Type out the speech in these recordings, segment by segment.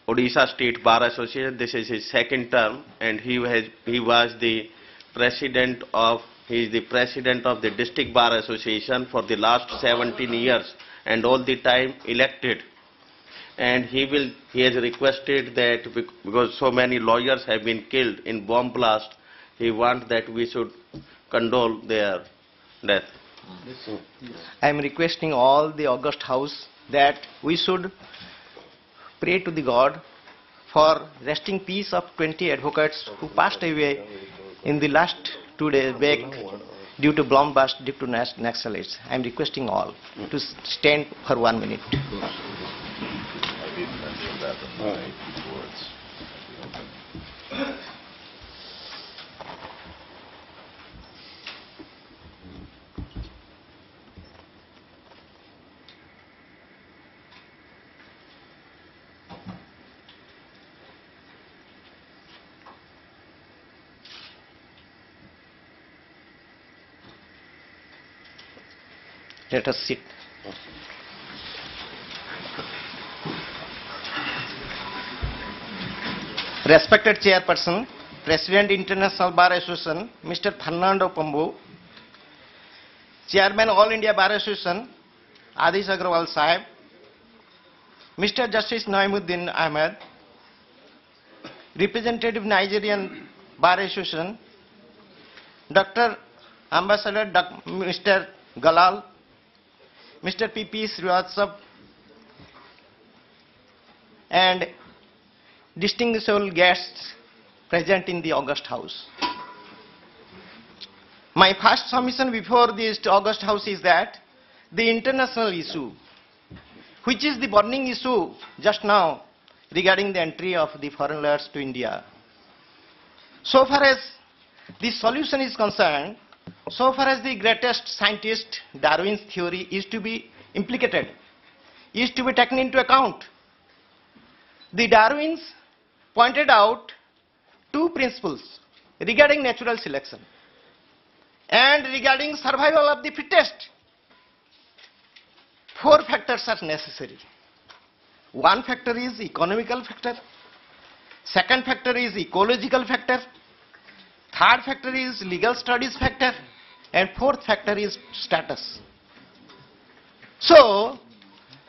Odisha State Bar Association. This is his second term, and he was the president of he is the president of the District Bar Association for the last 17 years, and all the time elected. And he has requested that because so many lawyers have been killed in bomb blast, he wants that we should condole their death. I am requesting all the August House that we should pray to the God for resting peace of 20 advocates who passed away in the last 2 days back due to bomb blast due to Naxalites. I am requesting all to stand for 1 minute. Let us sit. Respected Chairperson, President International Bar Association, Mr. Fernando Pombo, Chairman All India Bar Association, Adish Agrawal Sahib, Mr. Justice Naimuddin Ahmed, Representative Nigerian Bar Association, Dr. Ambassador Mr. Galal, Mr. P.P. Srivastava, and distinguished guests present in the August House. My first submission before this August House is that the international issue, which is the burning issue just now regarding the entry of the foreign lawyers to India. So far as the solution is concerned, so far as the greatest scientist, Darwin's theory, is to be implicated, is to be taken into account. The Darwins pointed out 2 principles regarding natural selection and regarding survival of the fittest. 4 factors are necessary. 1 factor is economical factor, 2nd factor is ecological factor, 3rd factor is legal studies factor, and 4th factor is status. So,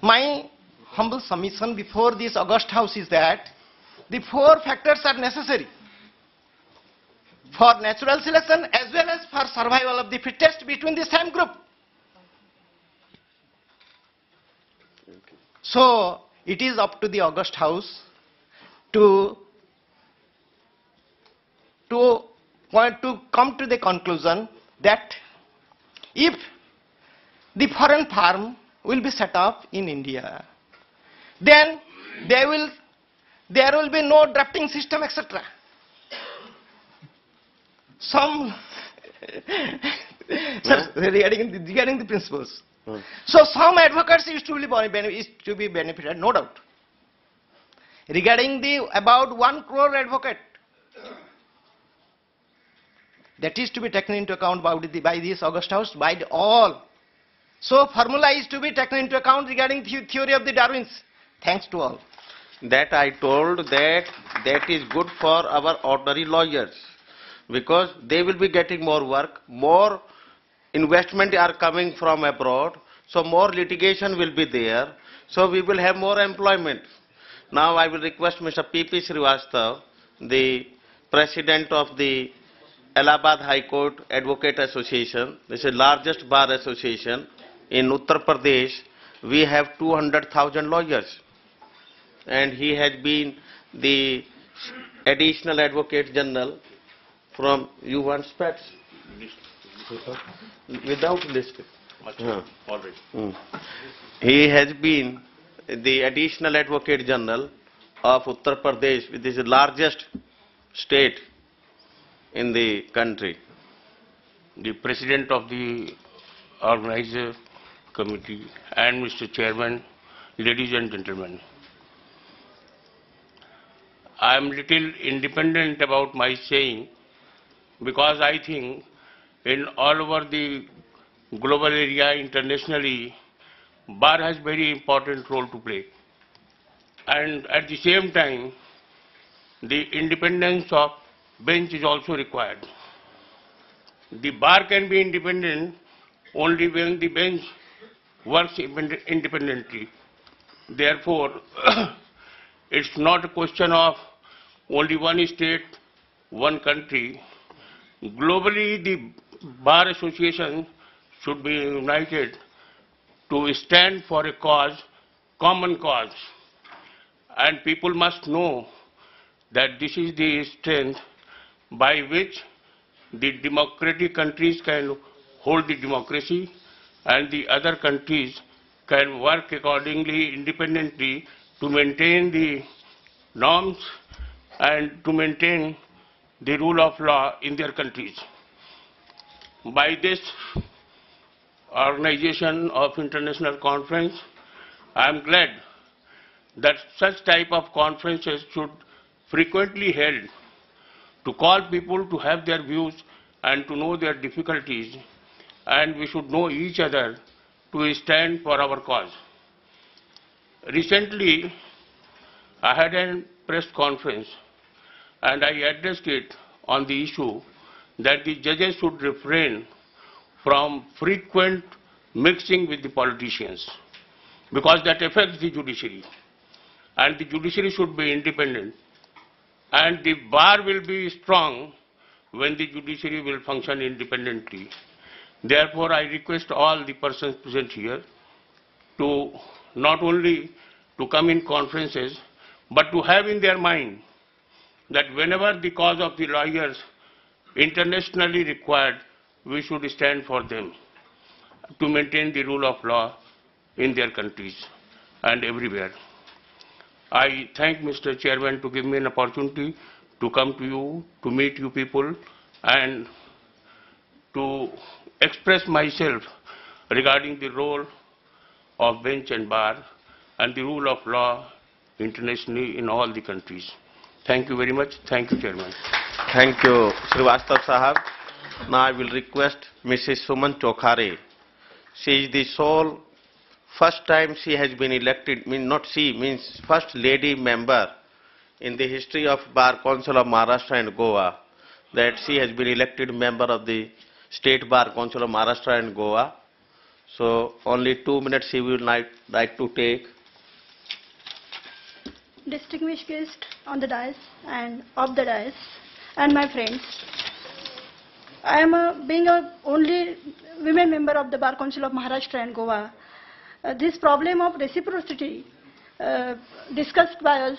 my humble submission before this August House is that the 4 factors are necessary for natural selection as well as for survival of the fittest between the same group. So, it is up to the August House to come to the conclusion that if the foreign firm will be set up in India, then there will be no drafting system, etc. Some regarding the principles. So some advocates used to be benefited, no doubt. Regarding the about 1 crore advocate, that is to be taken into account by this August House, by all. So formula is to be taken into account regarding the theory of the Darwins. Thanks to all. That I told that is good for our ordinary lawyers, because they will be getting more work, more investment are coming from abroad, so more litigation will be there, so we will have more employment. Now I will request Mr. P.P. Srivastava, the President of the Allahabad High Court Advocate Association. This is the largest bar association in Uttar Pradesh. We have 200,000 lawyers, and he has been the Additional Advocate General from you want spats without list. Already. He has been the Additional Advocate General of Uttar Pradesh, which is the largest state in the country. The President of the Organizer Committee and Mr. Chairman, ladies and gentlemen, I am little independent about my saying, because I think in all over the global area, internationally, bar has very important role to play. and at the same time, the independence of bench is also required. The bar can be independent only when the bench works independently. Therefore, it's not a question of only one state, one country. Globally, the bar association should be united to stand for a cause, common cause. And people must know that this is the strength by which the democratic countries can hold the democracy and the other countries can work accordingly, independently to maintain the norms and to maintain the rule of law in their countries. By this organization of international conference, I am glad that such type of conferences should frequently held to call people to have their views and to know their difficulties, and we should know each other to stand for our cause. Recently, I had a press conference and I addressed it on the issue that the judges should refrain from frequent mixing with the politicians because that affects the judiciary, and the judiciary should be independent, and the bar will be strong when the judiciary will function independently. Therefore, I request all the persons present here to not only to come in conferences, but to have in their mind that whenever the cause of the lawyers internationally required, we should stand for them to maintain the rule of law in their countries and everywhere. I thank Mr. Chairman to give me an opportunity to come to you, to meet you people, and to express myself regarding the role of bench and bar and the rule of law internationally in all the countries. Thank you very much. Thank you, Chairman. Thank you, Srivastav Sahab. Now I will request Mrs. Suman Chokhare. She is the sole, first time she has been elected, not she, means first lady member in the history of Bar Council of Maharashtra and Goa, that she has been elected member of the State Bar Council of Maharashtra and Goa. So only 2 minutes she will like to take. Distinguished guests on the dais and off the dais, and my friends. I am being a only women member of the Bar Council of Maharashtra and Goa. This problem of reciprocity discussed by us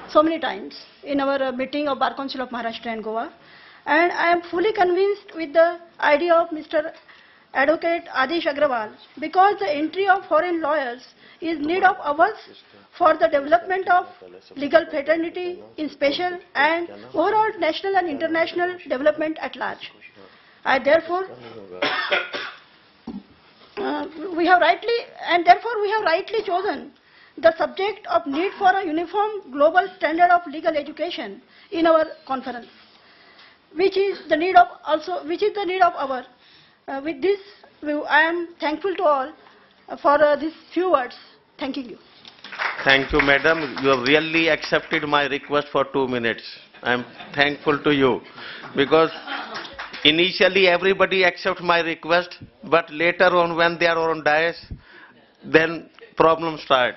so many times in our meeting of Bar Council of Maharashtra and Goa, and I am fully convinced with the idea of Mr. Advocate Adish Agrawal, because the entry of foreign lawyers is need of ours for the development of legal fraternity in special and overall national and international development at large. I therefore we have rightly chosen the subject of need for a uniform global standard of legal education in our conference, which is the need of our. With this, I am thankful to all for these few words. Thanking you. Thank you, madam. You have really accepted my request for 2 minutes. I am thankful to you, because initially everybody accepts my request, but later on when they are on dais, then problems start.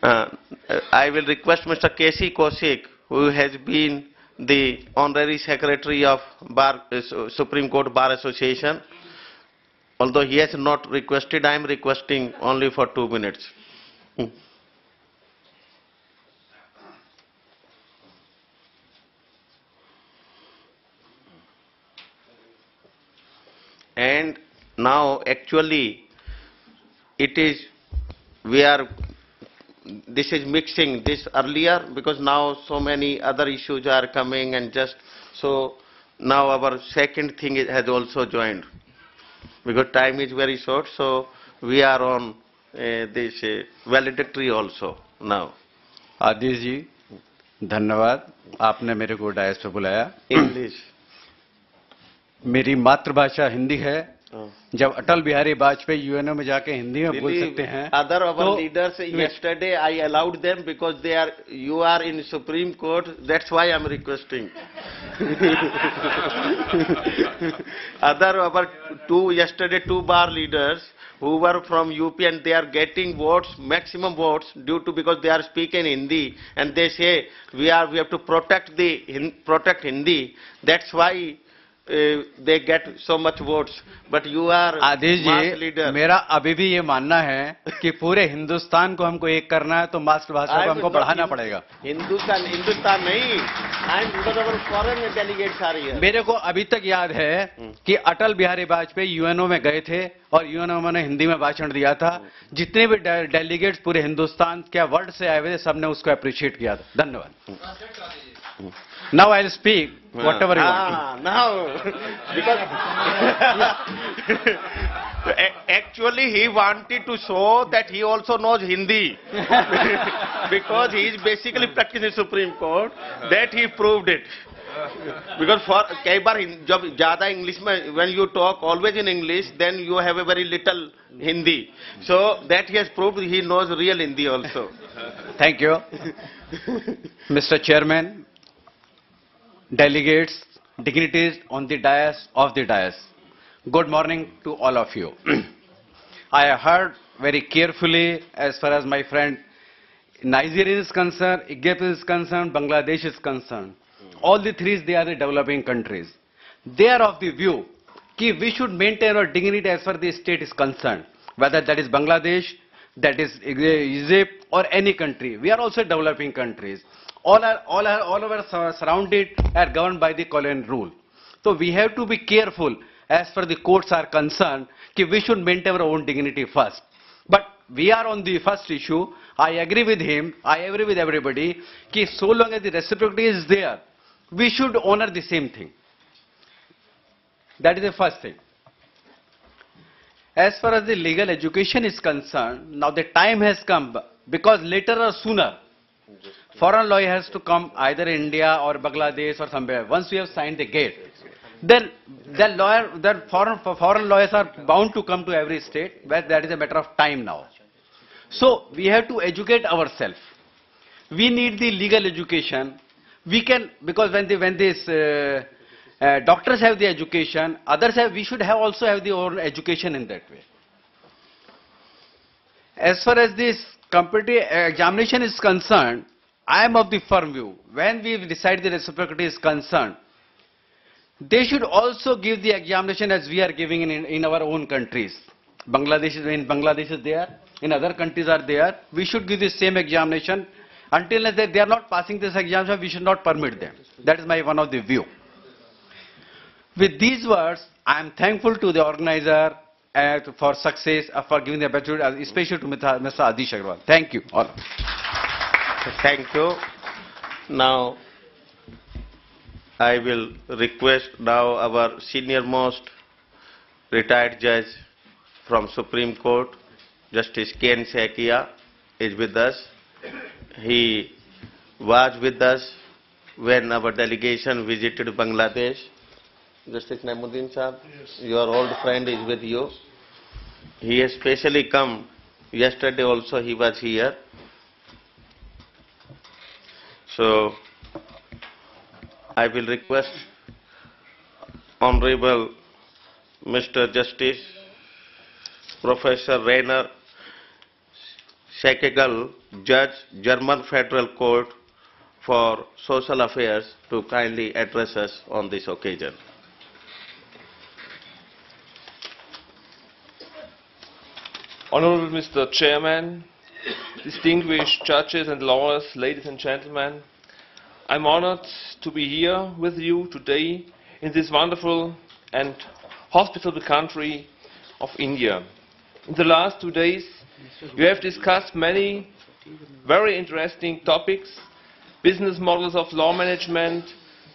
I will request Mr. K.C. Kaushik, who has been the Honorary Secretary of Supreme Court Bar Association. Although he has not requested, I am requesting only for 2 minutes. And now actually this is mixing this earlier, because now so many other issues are coming, and just so now our second thing has also joined, because time is very short, so we are on this valedictory also now. आदिश जी, धन्यवाद, आपने मेरे को DISE पे बुलाया. English. मेरी मातृभाषा हिंदी है, जब अटल बिहारी वाजपेयी यूएनओ में जाके हिंदी में बोल सकते हैं Other our तो leaders yesterday I allowed them because you are in Supreme Court. That's why I'm requesting. Other our yesterday two bar leaders who were from UP and they are getting votes, maximum votes because they are speaking Hindi and they say we have to protect Hindi. That's why they get so much votes. But you are Adesh mass ji, leader. मेरा अभी भी ये मानना है कि पूरे हिंदुस्तान को हमको एक करना है तो मातृभाषा को हमको बढ़ाना पड़ेगा। हिंदुस्तान नहीं, because our foreign delegates are here. मेरे को अभी तक याद है कि अटल बिहारी वाजपेयी यूएनओ में गए थे और यूएनओ ने हिंदी में भाषण दिया था। जितने भी डेलीगेट्स पूरे हिंदुस्तान के वर्ल्ड से आए हुए थे, सबने उसको अप्रिशिएट किया था। धन्यवाद। Now I'll speak whatever you want. Now, because actually he wanted to show that he also knows Hindi because he is basically practicing Supreme Court. That he proved it. Because for कई बार जब ज़्यादा English में when you talk always in English, then you have a very little Hindi. So that he has proved he knows real Hindi also. Thank you, Mr. Chairman. Delegates, dignitaries on the dais, of the dais. Good morning to all of you. I heard very carefully as far as my friend Nigeria is concerned, Egypt is concerned, Bangladesh is concerned. All the three, they are the developing countries. They are of the view that we should maintain our dignity as far as the state is concerned, whether that is Bangladesh, that is Egypt or any country. We are also developing countries. All our surrounded are governed by the colonial rule. So we have to be careful as far as the courts are concerned that we should maintain our own dignity first. But we are on the first issue. I agree with him. I agree with everybody that so long as the reciprocity is there, we should honor the same thing. That is the first thing. As far as the legal education is concerned, now the time has come because later or sooner, foreign law has to come either India or Bangladesh or somewhere. Once we have signed the gate, then foreign lawyers are bound to come to every state, where that is a matter of time now. So we have to educate ourselves. We need the legal education. We can, because when these doctors have the education, others have, we should also have the own education in that way. As far as this competitive examination is concerned, I am of the firm view, when we decide the reciprocity is concerned, they should also give the examination as we are giving in our own countries. Bangladesh is there, in other countries are there. We should give the same examination. Until they are not passing this examination, we should not permit them. That is my one of the view. With these words, I am thankful to the organizer for success, for giving the opportunity, especially to Mr. Adish Agarwal. Thank you all. Thank you. Now, I will request now our senior most retired judge from Supreme Court, Justice Ken Saikia, is with us. He was with us when our delegation visited Bangladesh. Justice Naimuddin Sahab, your old friend is with you. He has specially come. Yesterday also he was here. So, I will request Honorable Mr. Justice Professor Rainer Scheckegal, Judge, German Federal Court for Social Affairs, to kindly address us on this occasion. Honorable Mr. Chairman, distinguished judges and lawyers, ladies and gentlemen, I'm honored to be here with you today in this wonderful and hospitable country of India. In the last 2 days, you have discussed many very interesting topics: business models of law management,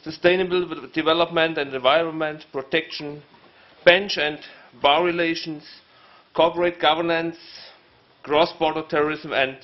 sustainable development and environment protection, bench and bar relations, corporate governance, cross-border terrorism, and